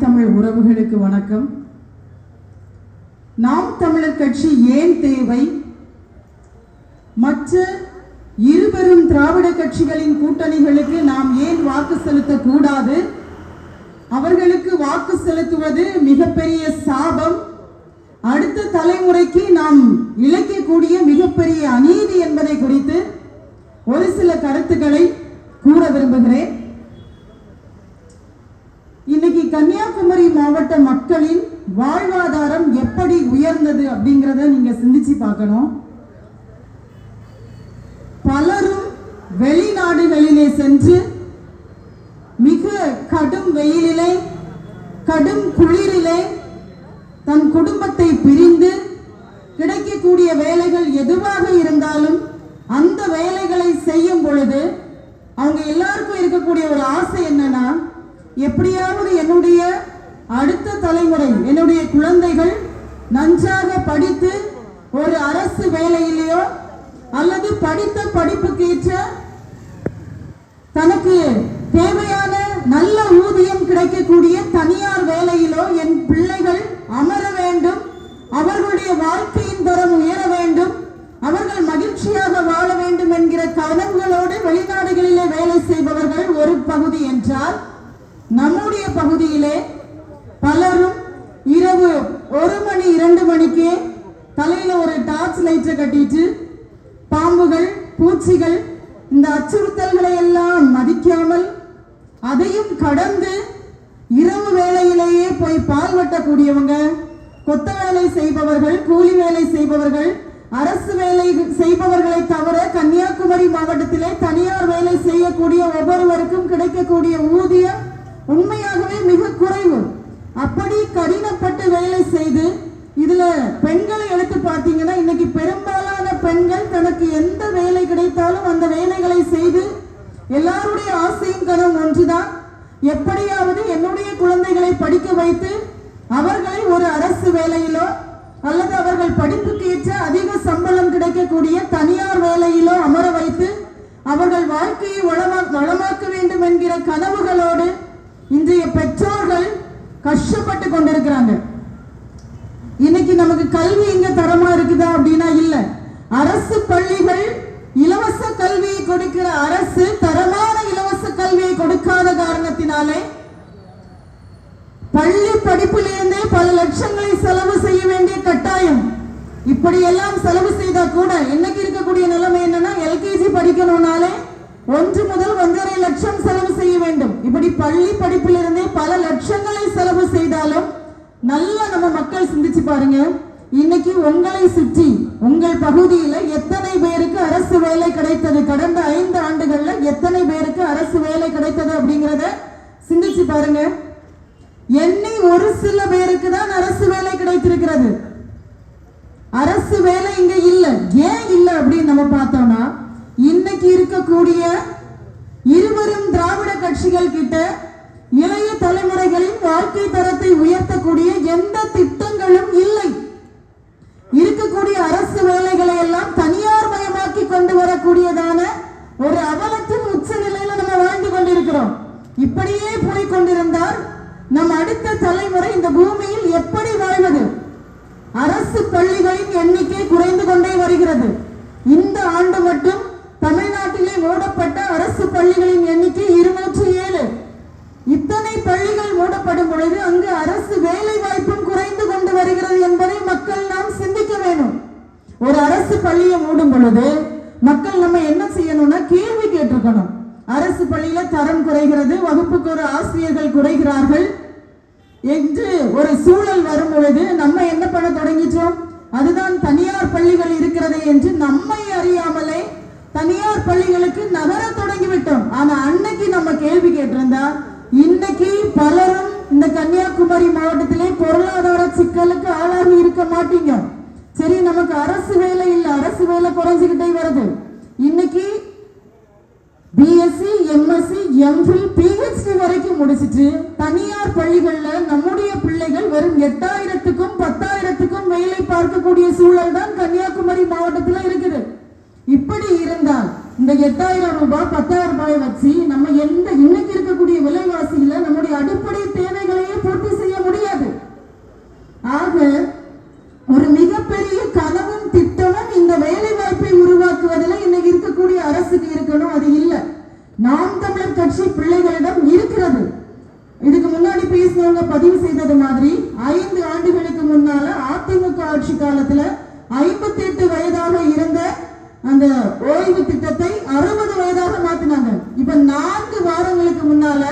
தமிழ் உறவுகளுக்கு வணக்கம். நாம் தமிழர் கட்சி ஏன் தேவை? மற்ற இருபெரும் திராவிட கட்சிகளின் கூட்டணிகளுக்கு நாம் ஏன் வாக்கு செலுத்தக்கூடாது? அவர்களுக்கு வாக்கு செலுத்துவது மிகப்பெரிய சாபம், அடுத்த தலைமுறைக்கு நாம் இழைக்கக்கூடிய மிகப்பெரிய அநீதி என்பதை குறித்து ஒரு சில கருத்துக்களை கூற விரும்புகிறேன். இன்னைக்கு கன்னியாகுமரி மாவட்ட மக்களின் வாழ்வாதாரம் எப்படி உயர்ந்தது அப்படிங்கிறத நீங்க சிந்திச்சு பார்க்கணும். பலரும் வெளிநாடுகளிலே சென்று மிக கடும் வெயிலிலே, கடும் குளிரிலே தன் குடும்பத்தை பிரிந்து கிடைக்கக்கூடிய வேலைகள் எதுவாக இருந்தாலும் அந்த வேலைகளை செய்யும் பொழுது அவங்க எல்லாருக்கும் இருக்கக்கூடிய ஒரு ஆசை என்னன்னா, எப்படியாவது என்னுடைய அடுத்த தலைமுறை, என்னுடைய குழந்தைகள் நன்றாக படித்து ஒரு அரசு வேலையிலேயோ அல்லது படித்த படிப்புக்கு ஏற்ற தனக்கு தேவையான நல்ல ஊதியம் கிடைக்கக்கூடிய தனியார் வேலையிலோ என் பிள்ளைகள் அமர வேண்டும், அவர்களுடைய வாழ்க்கையின் தரம் உயர வேண்டும், அவர்கள் மகிழ்ச்சியாக வாழ வேண்டும் என்கிற கனவுகளோடு வெளிநாடுகளிலே வேலை செய்பவர்கள் ஒரு பகுதி என்றால், நம்முடைய பகுதியிலே பலரும் இரவு 1 மணி 2 மணிக்கே தலையில ஒரு டார்ச் லைட்டை கட்டிட்டு பாம்புகள், பூச்சிகள் இந்த அச்சுறுத்தல்களை எல்லாம் மதிக்காமல் அதையும் கடந்து இரவு வேளையிலேயே போய் பால் வெட்டக்கூடியவங்க, கொத்த வேலை செய்பவர்கள், கூலி வேலை செய்பவர்கள், அரசு வேலை செய்பவர்களை தவிர கன்னியாகுமரி மாவட்டத்திலே தனியார் வேலை செய்யக்கூடிய ஒவ்வொருவருக்கும் கிடைக்கக்கூடிய ஊதியம் உண்மையாகவே மிக குறைவு. அப்படி கடினப்பட்டு வேலை செய்து இதுல பெண்களை எடுத்து பார்த்தீங்கன்னா, இன்னைக்கு பெரும்பாலான பெண்கள் தனக்கு எந்த வேலை கிடைத்தாலும் அந்த வேலைகளை செய்து எல்லாருடைய ஆசையும் கனவும் ஒன்றுதான், எப்படியாவது என்னுடைய குழந்தைகளை படிக்க வைத்து அவர்களை ஒரு அரசு வேலையிலோ அல்லது அவர்கள் படிப்புக்கு ஏற்ற அதிக சம்பளம் கிடைக்கக்கூடிய தனியார் வேலையிலோ அமர வைத்து அவர்கள் வாழ்க்கையை வளமாக்க வேண்டும் என்கிற கனவுகளோடு இன்றைய பெற்றோர்கள் கஷ்டப்பட்டு கொண்டிருக்கிறாங்க. இன்னைக்கு நமக்கு கல்வி இங்க தரமா இருக்குதா அப்படின்னா இல்ல. அரசு பள்ளிகள் இலவச கல்வியை கொடுக்கிற அரசு தரமான இலவச கல்வியை கொடுக்காத காரணத்தினாலே பள்ளி படிப்பிலிருந்தே பல லட்சங்களை செலவு செய்ய வேண்டிய கட்டாயம். இப்படி எல்லாம் செலவு செய்தா கூட இன்னைக்கு இருக்கக்கூடிய நிலைமை என்னன்னா, எல்கேஜி படிக்கணும்னாலே 1 முதல் 1.5 லட்சம் செலவு செய்ய வேண்டும். இப்படி பள்ளி படிப்பிலிருந்தே பல லட்சங்களை செலவு செய்தாலும் நல்ல நம்ம மக்கள் சிந்திச்சு பாருங்க, இன்னைக்கு உங்களை சுற்றி உங்கள் பகுதியில எத்தனை பேருக்கு அரசு வேலை கிடைத்தது, கடந்த 5 ஆண்டுகள்ல எத்தனை பேருக்கு அரசு வேலை கிடைத்தது அப்படிங்கறத சிந்திச்சு பாருங்க. எண்ணி ஒரு சில பேருக்கு தான் அரசு வேலை கிடைத்திருக்கிறது. அரசு வேலை இங்க இல்ல. ஏன் இல்ல அப்படின்னு நம்ம பார்த்தோம்னா, இன்னைக்கு இருக்கக்கூடிய இருவரும் திராவிட கட்சிகள் கிட்ட இளைய தலைமுறைகளின் வாழ்க்கை தரத்தை உயர்த்தக்கூடிய எந்த திட்டங்களும் இல்லை. இருக்கக்கூடிய அரசு வேலைகளை எல்லாம் தனியார் மயமாக்கி கொண்டு வரக்கூடியதான ஒரு அவலத்தின் உச்ச நிலையில நம்ம வாழ்ந்து கொண்டிருக்கிறோம். இப்படியே போய் கொண்டிருந்தால் நம் அடுத்த தலைமுறை இந்த பூமியில் எப்படி வாழ்வது? அரசு பள்ளிகளின் எண்ணிக்கை குறைந்து கொண்டே வருகிறது. இந்த ஆண்டு மட்டும் தமிழ்நாட்டிலே மூடப்பட்ட அரசு பள்ளிகளின் எண்ணிக்கை 207. இத்தனை பள்ளிகள் மூடப்படும் பொழுது அங்கு அரசு வேலை வாய்ப்பும் குறைந்து கொண்டு வருகிறது என்பதை மக்கள் நாம் சிந்திக்க வேண்டும். ஒரு அரசு பள்ளியை மூடும் பொழுது மக்கள் நம்ம என்ன செய்யணும்னா கேள்வி கேட்டிருக்கணும். அரசு பள்ளியில தரம் குறைகிறது, வகுப்புக்கு ஒரு ஆசிரியர்கள் குறைகிறார்கள் என்று ஒரு சூழல் வரும் பொழுது நம்ம என்ன பண்ண தொடங்கிட்டோம்? அதுதான் தனியார் பள்ளிகள் இருக்கிறது என்று நம்மை அறியாமலே தனியார் பள்ளிகளுக்கு நகர தொடங்கிவிட்டோம். ஆனா அன்னைக்கு நம்ம கேள்வி கேட்டிருந்தா இன்னைக்கு பலரும் இந்த கன்னியாகுமரி மாவட்டத்திலே பொருளாதார சிக்கலுக்கு ஆளாகி இருக்க மாட்டீங்க. சரி, நமக்கு அரசு வேலை இல்லை, அரசு வேலை குறைஞ்சுக்கிட்டே வருது. இன்னைக்கு பிஎஸ்சி, எம்எஸ்சி, எம்ஃபில், பிஹெச்டி வரைக்கும் முடிச்சிட்டு தனியார் பள்ளிகள்ல நம்முடைய பிள்ளைகள் வெறும் 8000க்கும் 10,000க்கும் வேலை பார்க்கக்கூடிய சூழல் தான் கன்னியாகுமரி மாவட்டத்தில் இருக்குது. இப்படி இருந்தால் இந்த 8000 ரூபாய் 10,000 ரூபாய் வச்சு நம்ம இன்னைக்கு இருக்கக்கூடிய விலைவாசியில நம்முடைய அடிப்படை தேவைகளையே பூர்த்தி நாம் தமிழர் கட்சி பிள்ளைகளிடம் இருக்கிறது. இதுக்கு முன்னாடி பேசினவங்க பதிவு செய்தது மாதிரி 5 ஆண்டுகளுக்கு முன்னால அதிமுக ஆட்சி காலத்துல 58 வயதாக இருந்த அந்த ஓய்வு திட்டத்தை 60 வயதாக மாத்தினாங்க. இப்ப 4 வாரங்களுக்கு முன்னால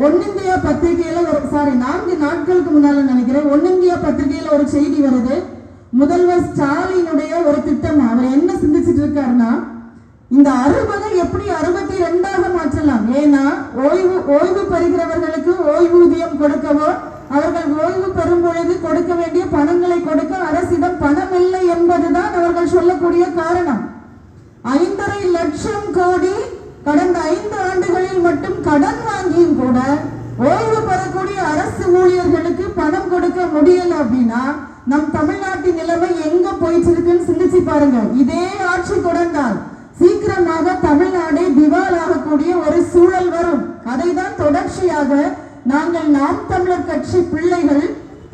ஒன்னிந்தியா பத்திரிகையில 4 நாட்களுக்கு முன்னால நினைக்கிறேன், ஒன்னிந்தியா பத்திரிகையில ஒரு செய்தி வருது. முதல்வர் ஸ்டாலினுடைய ஒரு திட்டம். அவர் என்ன சிந்திச்சுட்டு இருக்காருன்னா, இந்த 60 எப்படி 62ஆக மாற்றலாம். ஏன்னா ஓய்வு பெறுகிறவர்களுக்கு ஓய்வூதியம் கொடுக்கவோ, அவர்கள் ஓய்வு பெறும் பொழுது கொடுக்க வேண்டிய பணங்களை கொடுக்க அரசிடம் பணம் இல்லை என்பதுதான் அவர்கள் சொல்லக்கூடிய காரணம். 5.5 லட்சம் கோடி கடந்த 5 ஆண்டுகளில் மட்டும் கடன் வாங்கியும் கூட ஓய்வு பெறக்கூடிய அரசு ஊழியர்களுக்கு பணம் கொடுக்க முடியல அப்படின்னா நம் தமிழ்நாட்டின் நிலைமை எங்க போயிட்டு இருக்குன்னு சிந்திச்சு பாருங்க. இதே ஆட்சி தொடர்ந்தால் சீக்கிரமாக தமிழ்நாடு திவால் ஆகக்கூடிய ஒரு சூழல் வரும். அதை தான் தொடர்ச்சியாக நாங்கள் நாம் தமிழர் கட்சி பிள்ளைகள்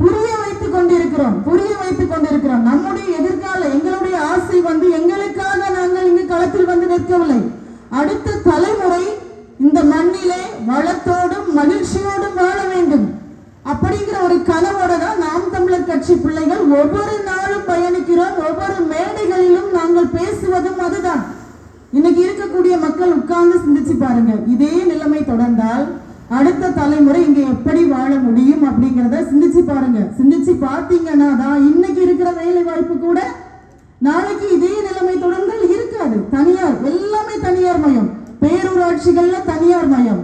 புரிய வைத்துக் கொண்டிருக்கிறோம். நம்முடைய எதிர்கால எங்களுடைய ஆசை எங்களுக்காக நாங்கள் இங்கு களத்தில் நிற்கவில்லை. அடுத்த தலைமுறை இந்த மண்ணிலே வளத்தோடும் மகிழ்ச்சியோடும் வாழ வேண்டும் அப்படிங்கிற ஒரு கனவோட தான் நாம் தமிழர் கட்சி பிள்ளைகள் ஒவ்வொரு நாளும் பயணிக்கிறோம். ஒவ்வொரு மேடைகளிலும் நாங்கள் பேசுவதும் அதுதான். இன்னைக்கு இருக்கக்கூடிய மக்கள் உட்கார்ந்து சிந்திச்சு பாருங்க. இதே நிலைமை தொடர்ந்தால் அடுத்த தலைமுறை இங்க எப்படி வாழ முடியும் அப்படிங்கிறத சிந்திச்சு பாருங்க. சிந்திச்சு பார்த்தீங்கன்னா தான் இன்னைக்கு இருக்கிற வேலை வாய்ப்பு கூட நாளைக்கு இதே நிலைமை தொடர்ந்தால் இருக்காது. தனியார் எல்லாமே தனியார் மயம், பேரூராட்சிகள்ல தனியார் மயம்.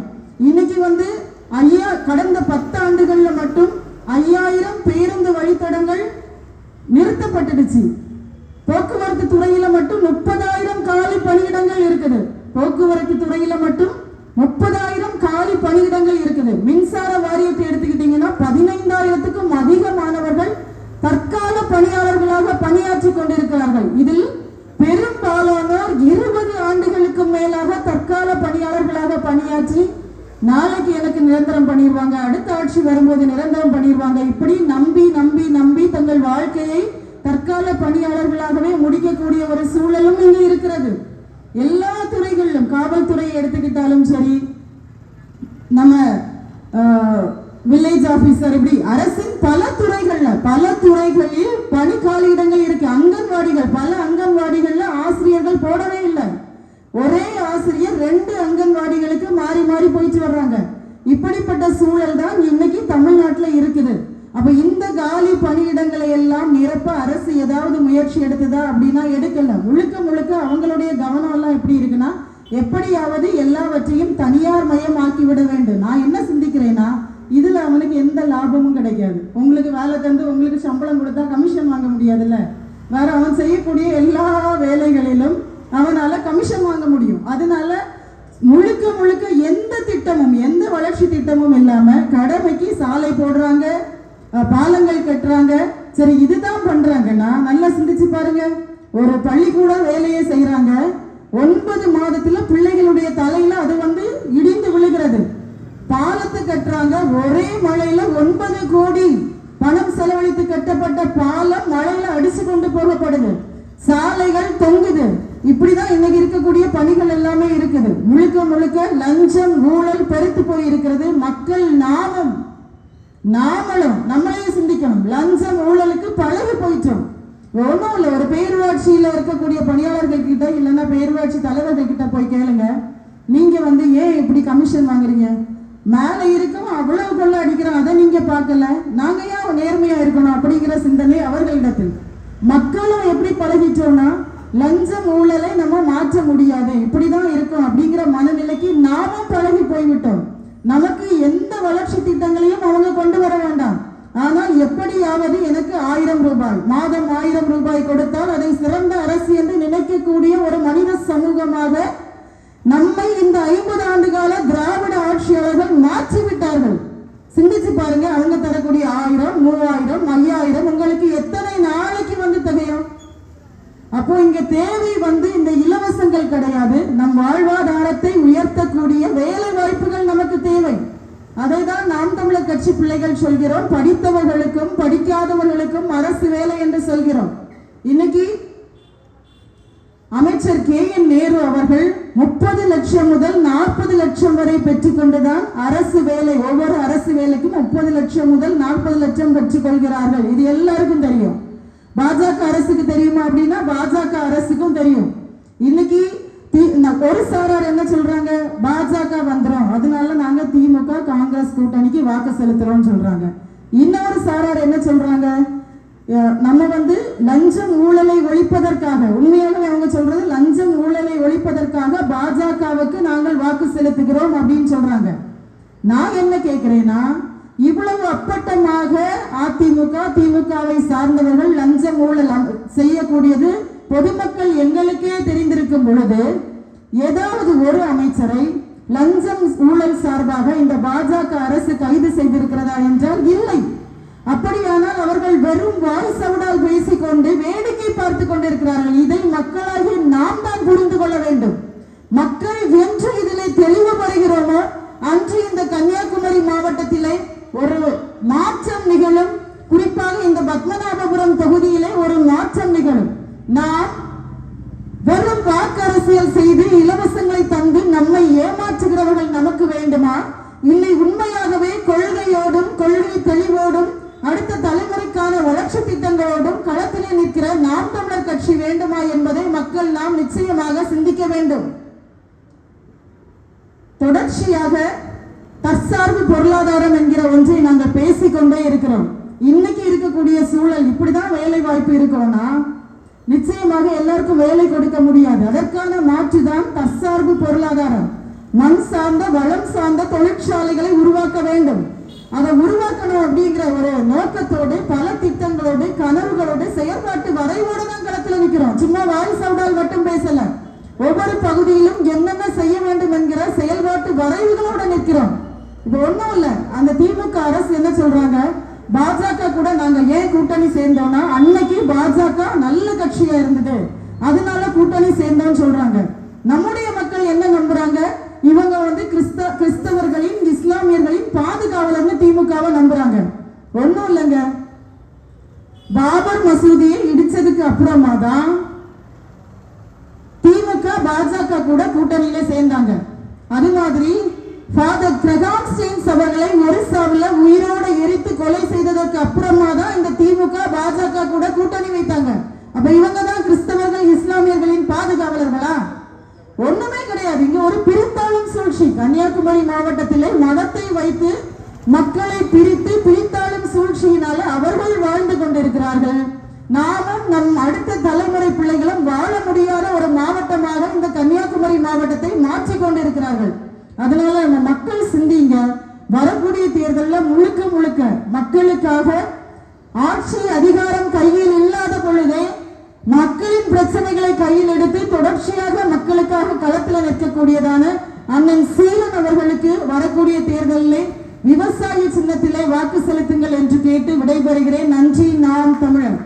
இன்னைக்கு கடந்த 10 ஆண்டுகள்ல மட்டும் 5000 பேருந்து வழித்தடங்கள் நிறுத்தப்பட்டுடுச்சு. போக்குவரத்து துறையில மட்டும் 30,000 காலி பணியிடங்கள் இருக்குது. போக்குவரத்து துறையில மட்டும் 30,000 காலி பணியிடங்கள் இருக்குது. மின்சார வாரியத்தை எடுத்துக்கிட்டீங்கன்னா 15,000க்கும் அதிக மாணவர்கள் தற்கால பணியாளர்களாக பணியாற்றி கொண்டிருக்கிறார்கள். இதில் பெரும்பாலானோர் 20 ஆண்டுகளுக்கு மேலாக தற்கால பணியாளர்களாக பணியாற்றி நாளைக்கு எனக்கு நிரந்தரம் பண்ணிடுவாங்க, அடுத்த ஆட்சி வரும்போது நிரந்தரம் பண்ணிடுவாங்க, இப்படி நம்பி நம்பி நம்பி தங்கள் வாழ்க்கையை தற்கால பணியாளர்களாகவே முடிக்கக்கூடிய ஒரு சூழலும் இங்கு இருக்கிறது. எல்லா துறைகளிலும், காவல்துறையை எடுத்துக்கிட்டாலும் சரி, நம்ம வில்லேஜ் ஆபீசர், இப்படி அரசின் பல துறைகளில் பணி காலியிடங்கள் இருக்கு. அங்கன்வாடிகள், பல அங்கன்வாடிகள்ல ஆசிரியர்கள் போடவே இல்லை. ஒரே ஆசிரியர் 2 அங்கன்வாடிகளுக்கு மாறி மாறி போயிட்டு வர்றாங்க. இப்படிப்பட்ட சூழல் தான் இன்னைக்கு தமிழ்நாட்டில் இருக்குது. அப்ப இந்த காலி பணியிடங்களை எல்லாம் நிரப்ப அரசு ஏதாவது முயற்சி எடுத்ததா அப்படின்னா எடுக்கல. முழுக்க அவங்களுடைய கவனம் எல்லாம் எப்படி இருக்குன்னா, எப்படியாவது எல்லாவற்றையும் தனியார் மயம் ஆக்கிவிட வேண்டும். நான் என்ன சிந்திக்கிறேன்னா, இதுல அவனுக்கு எந்த லாபமும் கிடைக்காது. உங்களுக்கு வேலை தந்து உங்களுக்கு சம்பளம் கொடுத்தா கமிஷன் வாங்க முடியாதுல்ல. வேற அவன் செய்யக்கூடிய எல்லா வேலைகளிலும் அவனால கமிஷன் வாங்க முடியும். அதனால முழுக்க எந்த திட்டமும், எந்த வளர்ச்சி திட்டமும் இல்லாம கடமைக்கு சாலை போடுறாங்க, பாலங்கள் கட்டுறாங்க. சரி, இதுதான் பண்றாங்கன்னா நல்லா சிந்திச்சு பாருங்க. ஒரு பள்ளிக்கூட வேலையை செய்யறாங்க, 9 மாதத்துல பிள்ளைகளுடைய தலையில அது இடிந்து விழுகிறது. பாலத்தை கட்டுறாங்க, ஒரே மழையில 9 கோடி பணம் செலவழித்து கட்டப்பட்ட பாலம் மழையில அடிச்சு கொண்டு போகப்படுது. சாலைகள் தொங்குது. இப்படிதான் இன்னைக்கு இருக்கக்கூடிய பணிகள் எல்லாமே இருக்குது. முழுக்க லஞ்சம் ஊழல் பெருத்து போய் இருக்கிறது. மக்கள் நாமளும் நம்மளையே சிந்திக்கணும். லஞ்சம் ஊழலுக்கு பழகி போயிட்டோம். ஒன்றும் இல்லை, ஒரு பேரூராட்சியில இருக்கக்கூடிய பணியாளர்கள் கிட்ட இல்லைன்னா பேரூராட்சி தலைவர்கள் கிட்ட போய் கேளுங்க, நீங்க ஏன் இப்படி கமிஷன் வாங்குறீங்க? மேல இருக்கும் அவ்வளவு கொள்ள அடிக்கிறோம், அதை நீங்க பார்க்கல, நாங்க ஏன் நேர்மையா இருக்கணும் அப்படிங்கிற சிந்தனை அவர்களிடத்தில். மக்களும் எப்படி பழகிட்டோம்னா, லஞ்சம் ஊழலை நம்ம மாற்ற முடியாது, இப்படிதான் இருக்கும் அப்படிங்கிற மனநிலைக்கு நாமும் பழகி போய்விட்டோம். நமக்கு எந்த வளர்ச்சி திட்டங்களையும் அவங்க கொண்டு வர வேண்டாம். ஆனால் எப்படியாவது எனக்கு 1000 ரூபாய், மாதம் 1000 ரூபாய் கொடுத்தால் அதை சிறந்த அரசு என்று நினைக்கக்கூடிய ஒரு மனித சமூகமாக நம்மை இந்த 50 ஆண்டு கால திராவிட ஆட்சியாளர்கள் மாற்றிவிட்டார்கள். சிந்திச்சு பாருங்க. அவங்க தரக்கூடிய 1000, 3000, 5000 உங்களுக்கு எத்தனை நாளைக்கு தகையும்? அப்போ இங்க தேவை இந்த இலவசங்கள் கிடையாது. நம் வாழ்வாதாரத்தை உயர்த்தக்கூடிய வேலை வாய்ப்புகள் நமக்கு தேவை. அதை தான் நாம் தமிழர் கட்சி பிள்ளைகள் சொல்கிறோம். படித்தவர்களுக்கும் படிக்காதவர்களுக்கும் அரசு வேலை என்று சொல்கிறோம். இன்னைக்கு அமைச்சர் KN நேரு அவர்கள் 30 லட்சம் முதல் 40 லட்சம் வரை பெற்றுக்கொண்டுதான் அரசு வேலை, ஒவ்வொரு அரசு வேலைக்கும் 30 லட்சம் முதல் 40 லட்சம் பெற்றுக் கொள்கிறார்கள். இது எல்லாருக்கும் தெரியும். பாஜக அரசுக்கு தெரியுமா அப்படின்னா பாஜக அரசுக்கும் தெரியும். இன்னைக்கு ஒரு சாரார் என்ன சொல்றாங்க, பாஜக வந்துரும், அதனால நாங்க திமுக காங்கிரஸ் கூட்டணிக்கு வாக்கு செலுத்துறோம் சொல்றாங்க. இன்னொரு சாரார் என்ன சொல்றாங்க, நம்ம லஞ்சம் ஊழலை ஒழிப்பதற்காக, உண்மையாகவே அவங்க சொல்றது லஞ்சம் ஊழலை ஒழிப்பதற்காக பாஜகவுக்கு நாங்கள் வாக்கு செலுத்துகிறோம் அப்படின்னு சொல்றாங்க. நான் என்ன கேட்கிறேன்னா, இவ்வளவு அப்பட்டமாக அதிமுக திமுகவை சார்ந்தவர்கள் லஞ்சம் ஊழல் செய்யக்கூடியது பொதுமக்கள் எங்களுக்கே தெரிந்திருக்கும் பொழுது ஏதாவது ஒரு அமைச்சரை லஞ்சம் ஊழல் சார்பாக இந்த பாஜக அரசு கைது செய்திருக்கிறதா என்றால் இல்லை. அப்படியானால் அவர்கள் வெறும் வாய் சவுடால் பேசிக்கொண்டு வேடிக்கை பார்த்து கொண்டிருக்கிறார்கள். இதை மக்களாகி நாம் தான் புரிந்து கொள்ள வேண்டும். மக்கள் என்று இதிலே தெளிவுபடுகிறோமோ அன்று இந்த கன்னியாகுமரி மாவட்டத்திலே ஒரு மாற்றம் நிகழும். குறிப்பாக இந்த பத்மநாபபுரம் தொகுதியிலே ஒரு மாற்றம் நிகழும். நாம் வெறும் வாக்கரசியல் செய்து இலவசங்களை தந்து நம்மை ஏமாற்றுகிறவர்கள் நமக்கு வேண்டுமா? இல்லை, உண்மையாகவே கொள்கையோடும் கொள்கை தெளிவோடும் அடுத்த தலைமுறைக்கான வளர்ச்சி திட்டங்களோடும் களத்திலே நிற்கிற நாம் தமிழர் கட்சி வேண்டுமா என்பதை மக்கள் நாம் நிச்சயமாக சிந்திக்க வேண்டும். தொடர்ச்சியாக தற்சார்பு பொருளாதாரம் என்கிற ஒன்றை நாங்கள் பேசிக்கொண்டே இருக்கிறோம். இன்னைக்கு இருக்கக்கூடிய சூழல் இப்படிதான் வேலை வாய்ப்பு இருக்கணும்னா நிச்சயமாக எல்லாருக்கும் வேலை கொடுக்க முடியாது. அதற்கான மாற்றுதான் தற்சார்பு பொருளாதாரம். மண் சார்ந்த வளம் சார்ந்த தொழிற்சாலைகளை உருவாக்க வேண்டும். அதை உருவாக்கணும் அப்படிங்கிற ஒரு நோக்கத்தோடு பல திட்டங்களோடு கனவுகளோடு செயல்பாட்டு வரைவோடு தான் களத்தில் நிற்கிறோம். சும்மா வாய் சவுடால் மட்டும் பேசல. ஒவ்வொரு பகுதியிலும் என்னென்ன செய்ய வேண்டும் என்கிற செயல்பாட்டு வரைவுகளோடு நிற்கிறோம். இது ஒண்ணும் இல்ல. அந்த திமுக அரசு என்ன சொல்றாங்க, பாஜக கூட நாங்க ஏன் கூட்டணி சேர்ந்தோம்னா அன்னைக்கு பாஜக நல்ல கட்சியா இருந்தது, அதனால கூட்டணி சேர்ந்தோம்னு சொல்றாங்க. நம்முடைய மக்கள் என்ன நம்புறாங்க, இவங்க கிறிஸ்தவர்களின் இஸ்லாமியர்களின் பாதுகாவலர்னு திமுகவை நம்புறாங்க. ஒண்ணும் இல்லைங்க. பாபர் மசூதியை இடிச்சதுக்கு அப்புறமா தான் திமுக பாஜக கூட கூட்டணியில சேர்ந்தாங்க. அது மாதிரி ஃபாதர் கிரகாம் ஸ்டெயின்ஸ் அவர்களை ஒரிசாவில் உயிரோடு எரித்து கொலை செய்ததற்கு அப்புறமா தான் இந்த திமுக பாஜக கூட கூட்டணி வைத்தாங்க. அப்ப இவங்க தான் கிறிஸ்தவர்கள் இஸ்லாமியர்களின் பாதுகாவலர்களா? ஒண்ணுமே கிடையாது. இங்க ஒரு பிரித்தாளும் சூழ்ச்சி. கன்னியாகுமரி மாவட்டத்திலே மதத்தை வைத்து மக்களை பிரித்தாளும் சூழ்ச்சியினால அவர்கள் வாழ்ந்து கொண்டிருக்கிறார்கள். நாமும் நம் அடுத்த தலைமுறை பிள்ளைகளும் வாழ முடியாத ஒரு மாவட்டமாக இந்த கன்னியாகுமரி மாவட்டத்தை மாற்றிக் கொண்டிருக்கிறார்கள். அதனால நம்ம மக்கள் சிந்திங்க. வரக்கூடிய தேர்தலில் முழுக்க முழுக்க மக்களுக்காக ஆட்சி அதிகாரம் கையில் இல்லாத பொழுதே மக்களின் பிரச்சனைகளை கையில் எடுத்து தொடர்ச்சியாக மக்களுக்காக களத்தில் நிற்கக்கூடியதான அண்ணன் சீலன் அவர்களுக்கு வரக்கூடிய தேர்தலிலே விவசாய சின்னத்திலே வாக்கு செலுத்துங்கள் என்று கேட்டு விடைபெறுகிறேன். நன்றி. நாம் தமிழர்.